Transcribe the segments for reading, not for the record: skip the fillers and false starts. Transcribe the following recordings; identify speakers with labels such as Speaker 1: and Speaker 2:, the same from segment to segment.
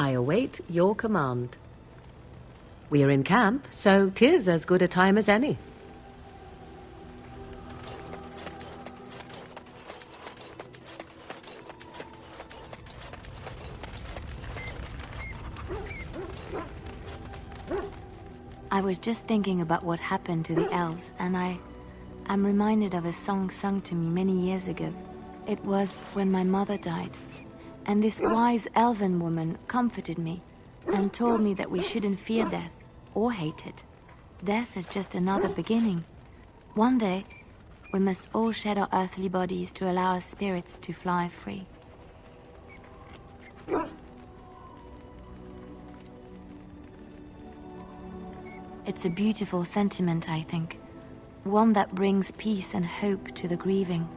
Speaker 1: I await your command. We are in camp, so 'tis as good a time as any.
Speaker 2: I was just thinking about what happened to the elves, and I'm reminded of a song sung to me many years ago. It was when my mother died, and this wise elven woman comforted me and told me that we shouldn't fear death or hate it. Death is just another beginning. One day, we must all shed our earthly bodies to allow our spirits to fly free. It's a beautiful sentiment, I think. One that brings peace and hope to the grieving.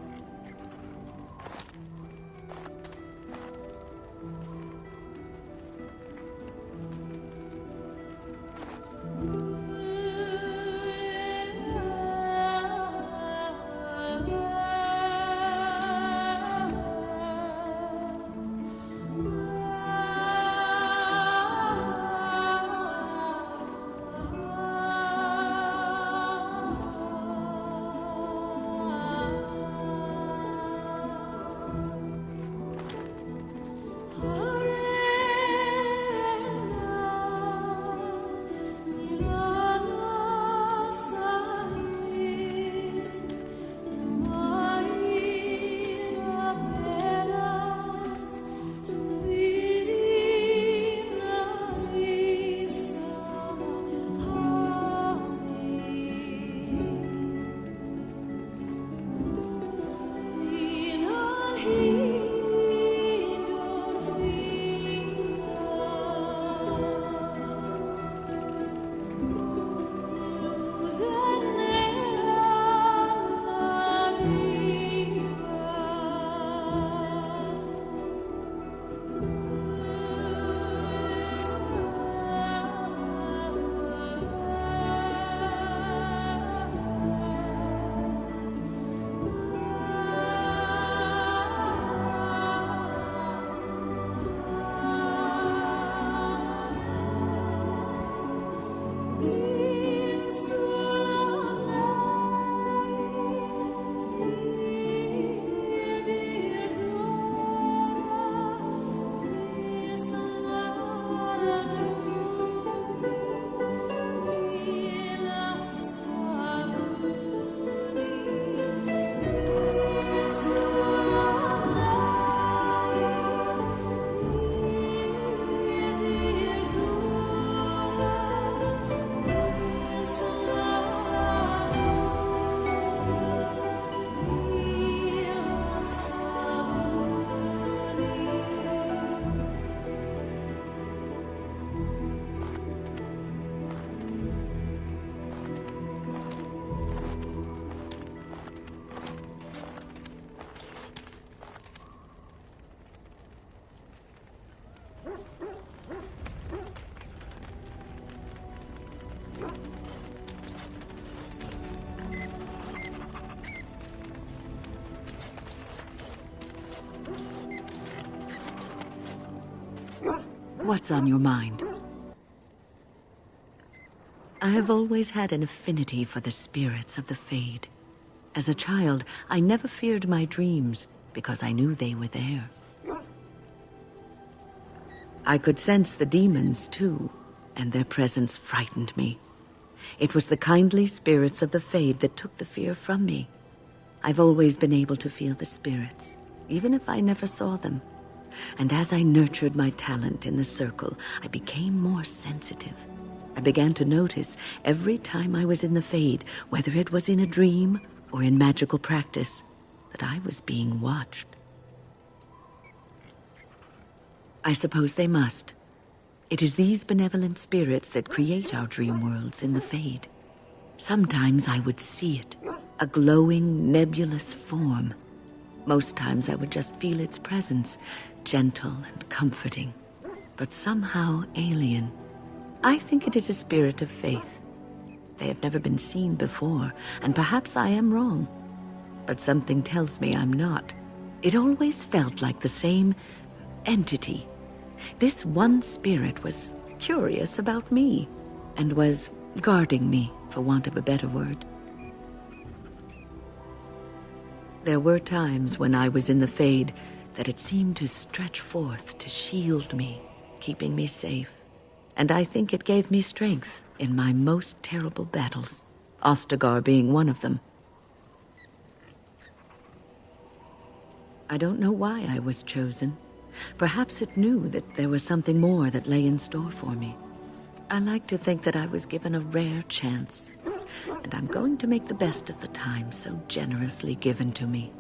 Speaker 3: What's on your mind? I have always had an affinity for the spirits of the Fade. As a child, I never feared my dreams because I knew they were there. I could sense the demons, too, and their presence frightened me. It was the kindly spirits of the Fade that took the fear from me. I've always been able to feel the spirits, even if I never saw them. And as I nurtured my talent in the circle, I became more sensitive. I began to notice every time I was in the Fade, whether it was in a dream or in magical practice, that I was being watched. I suppose they must. It is these benevolent spirits that create our dream worlds in the Fade. Sometimes I would see it, a glowing, nebulous form. Most times I would just feel its presence, gentle and comforting, but somehow alien. I think it is a spirit of faith. They have never been seen before, and perhaps I am wrong. But something tells me I'm not. It always felt like the same entity, This one spirit was curious about me, and was guarding me, for want of a better word. There were times when I was in the Fade that it seemed to stretch forth to shield me, keeping me safe. And I think it gave me strength in my most terrible battles, Ostagar being one of them. I don't know why I was chosen. Perhaps it knew that there was something more that lay in store for me. I like to think that I was given a rare chance, and I'm going to make the best of the time so generously given to me.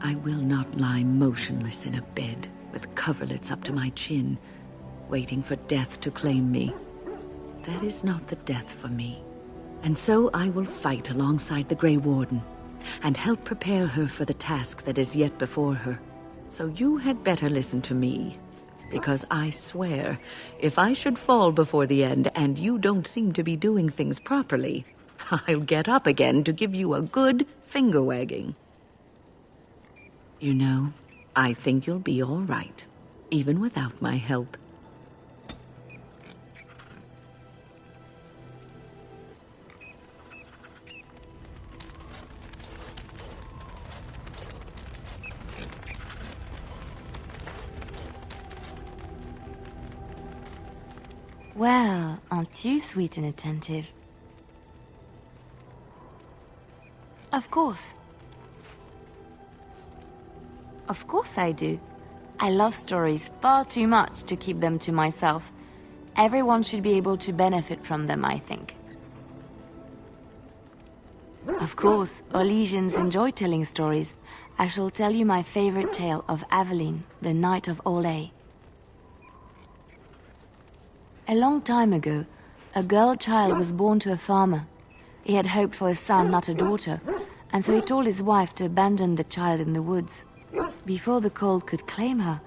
Speaker 3: I will not lie motionless in a bed with coverlets up to my chin, waiting for death to claim me. That is not the death for me. And so I will fight alongside the Grey Warden, and help prepare her for the task that is yet before her. So you had better listen to me, because I swear, if I should fall before the end and you don't seem to be doing things properly, I'll get up again to give you a good finger-wagging. You know, I think you'll be all right, even without my help.
Speaker 2: Well, aren't you sweet and attentive? Of course. Of course I do. I love stories far too much to keep them to myself. Everyone should be able to benefit from them, I think. Of course, Orlesians enjoy telling stories. I shall tell you my favorite tale of Aveline, the Knight of Olay. A long time ago, a girl child was born to a farmer. He had hoped for a son, not a daughter, and so he told his wife to abandon the child in the woods. Before the cold could claim her,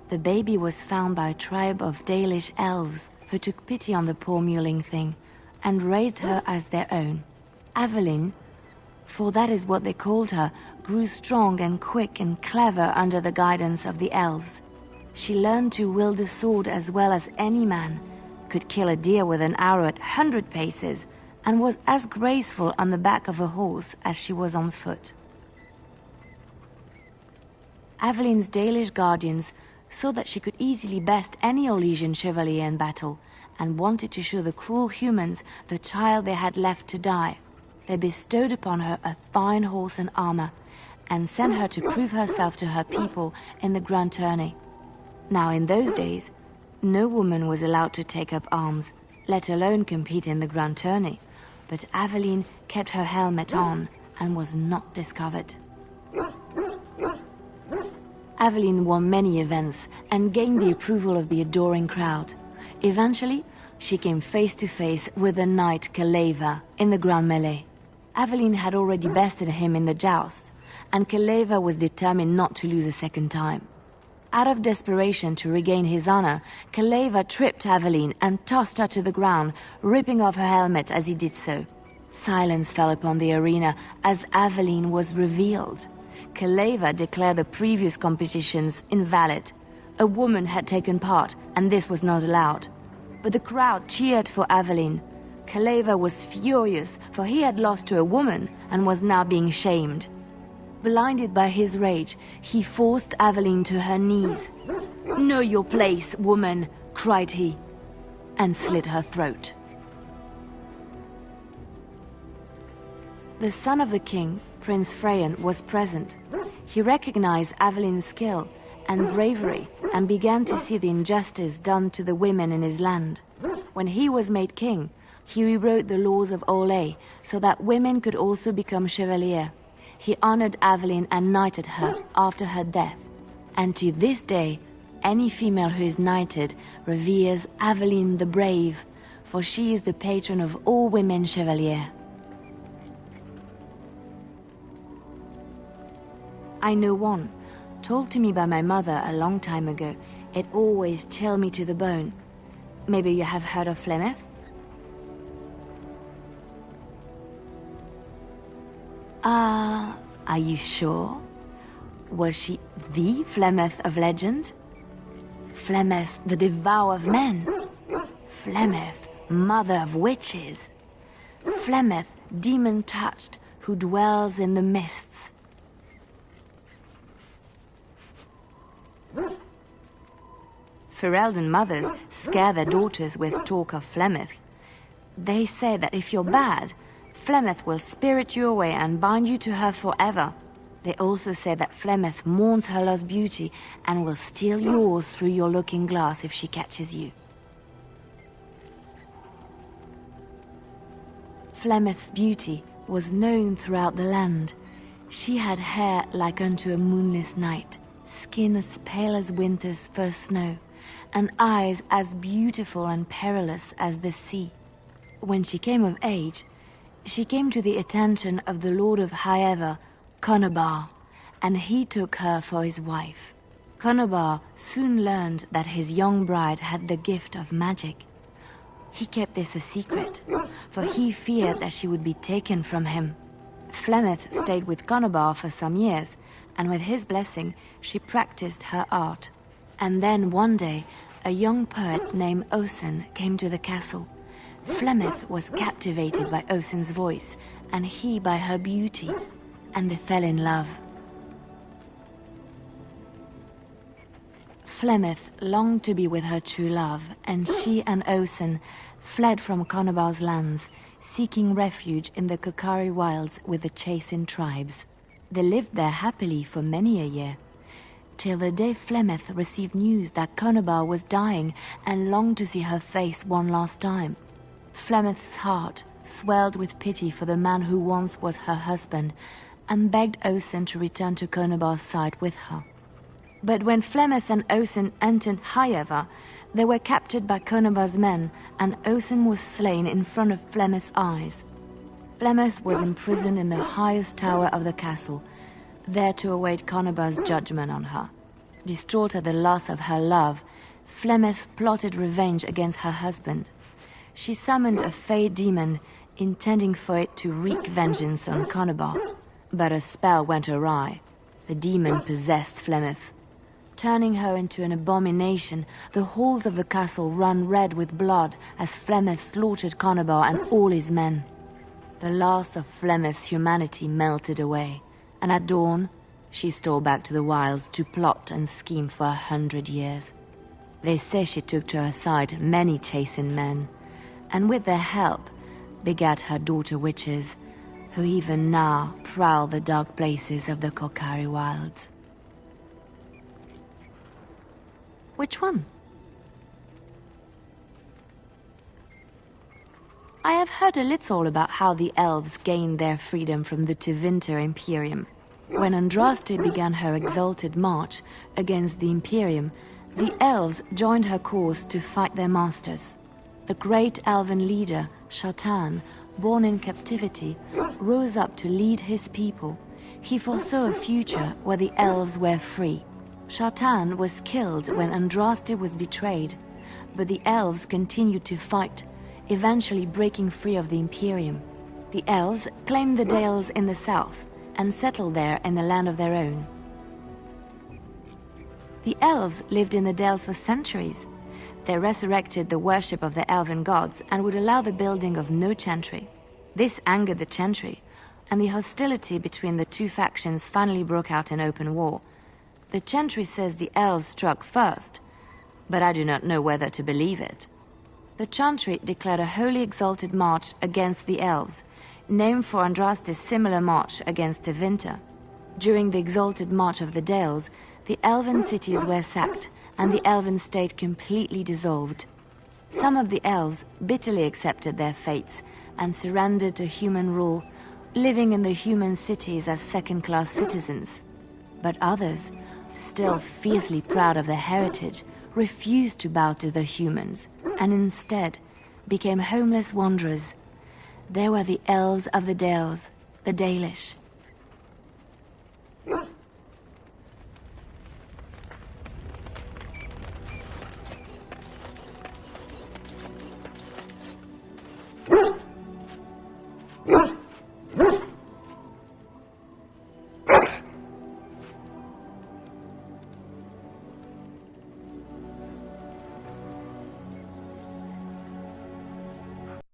Speaker 2: the baby was found by a tribe of Dalish elves who took pity on the poor mewling thing and raised her as their own. Aveline, for that is what they called her, grew strong and quick and clever under the guidance of the elves. She learned to wield the sword as well as any man, could kill a deer with an arrow at 100 paces, and was as graceful on the back of a horse as she was on foot. Aveline's Dalish guardians saw that she could easily best any Orlesian chevalier in battle, and wanted to show the cruel humans the child they had left to die. They bestowed upon her a fine horse and armor, and sent her to prove herself to her people in the grand tourney. Now in those days, no woman was allowed to take up arms, let alone compete in the grand tourney, but Aveline kept her helmet on and was not discovered. Aveline won many events and gained the approval of the adoring crowd. Eventually, she came face to face with the knight Kaleva in the grand melee. Aveline had already bested him in the joust, and Kaleva was determined not to lose a second time. Out of desperation to regain his honor, Kaleva tripped Aveline and tossed her to the ground, ripping off her helmet as he did so. Silence fell upon the arena as Aveline was revealed. Kaleva declared the previous competitions invalid. A woman had taken part, and this was not allowed. But the crowd cheered for Aveline. Kaleva was furious, for he had lost to a woman and was now being shamed. Blinded by his rage, he forced Aveline to her knees. "Know your place, woman," cried he, and slit her throat. The son of the king, Prince Freyan, was present. He recognized Aveline's skill and bravery and began to see the injustice done to the women in his land. When he was made king, he rewrote the laws of Olay so that women could also become chevalier. He honored Aveline and knighted her after her death. And to this day, any female who is knighted reveres Aveline the Brave, for she is the patron of all women chevalier. I know one, told to me by my mother a long time ago. It always chilled me to the bone. Maybe you have heard of Flemeth? Are you sure? Was she the Flemeth of legend? Flemeth, the devourer of men? Flemeth, mother of witches? Flemeth, demon-touched, who dwells in the mists? Ferelden mothers scare their daughters with talk of Flemeth. They say that if you're bad, Flemeth will spirit you away and bind you to her forever. They also say that Flemeth mourns her lost beauty and will steal yours through your looking glass if she catches you. Flemeth's beauty was known throughout the land. She had hair like unto a moonless night, skin as pale as winter's first snow, and eyes as beautiful and perilous as the sea. When she came of age, she came to the attention of the Lord of Highever, Conobar, and he took her for his wife. Conobar soon learned that his young bride had the gift of magic. He kept this a secret, for he feared that she would be taken from him. Flemeth stayed with Conobar for some years, and with his blessing, she practiced her art. And then one day, a young poet named Osen came to the castle. Flemeth was captivated by Osen's voice, and he by her beauty, and they fell in love. Flemeth longed to be with her true love, and she and Osen fled from Conobar's lands, seeking refuge in the Kokari wilds with the Chasing tribes. They lived there happily for many a year, till the day Flemeth received news that Conobar was dying and longed to see her face one last time. Flemeth's heart swelled with pity for the man who once was her husband, and begged Osen to return to Conobar's side with her. But when Flemeth and Osen entered Highever, they were captured by Conobar's men, and Osen was slain in front of Flemeth's eyes. Flemeth was imprisoned in the highest tower of the castle, there to await Conobar's judgment on her. Distraught at the loss of her love, Flemeth plotted revenge against her husband. She summoned a fey demon, intending for it to wreak vengeance on Conobar. But a spell went awry. The demon possessed Flemeth. Turning her into an abomination, the halls of the castle ran red with blood as Flemeth slaughtered Conobar and all his men. The last of Flemeth's humanity melted away, and at dawn, she stole back to the wilds to plot and scheme for 100 years. They say she took to her side many Chasing men, and with their help, begat her daughter witches, who even now prowl the dark places of the Kokari wilds. Which one? I have heard a little about how the elves gained their freedom from the Tevinter Imperium. When Andraste began her exalted march against the Imperium, the elves joined her cause to fight their masters. The great elven leader, Shatan, born in captivity, rose up to lead his people. He foresaw a future where the elves were free. Shatan was killed when Andraste was betrayed, but the elves continued to fight, eventually breaking free of the Imperium. The elves claimed the Dales in the south and settled there in the land of their own. The elves lived in the Dales for centuries. They resurrected the worship of the elven gods and would allow the building of no chantry. This angered the chantry, and the hostility between the two factions finally broke out in open war. The chantry says the elves struck first, but I do not know whether to believe it. The chantry declared a wholly exalted march against the elves, named for Andraste's similar march against Tevinter. During the exalted march of the Dales, the elven cities were sacked, and the elven state completely dissolved. Some of the elves bitterly accepted their fates and surrendered to human rule, living in the human cities as second-class citizens. But others, still fiercely proud of their heritage, refused to bow to the humans, and instead became homeless wanderers. They were the elves of the Dales, the Dalish.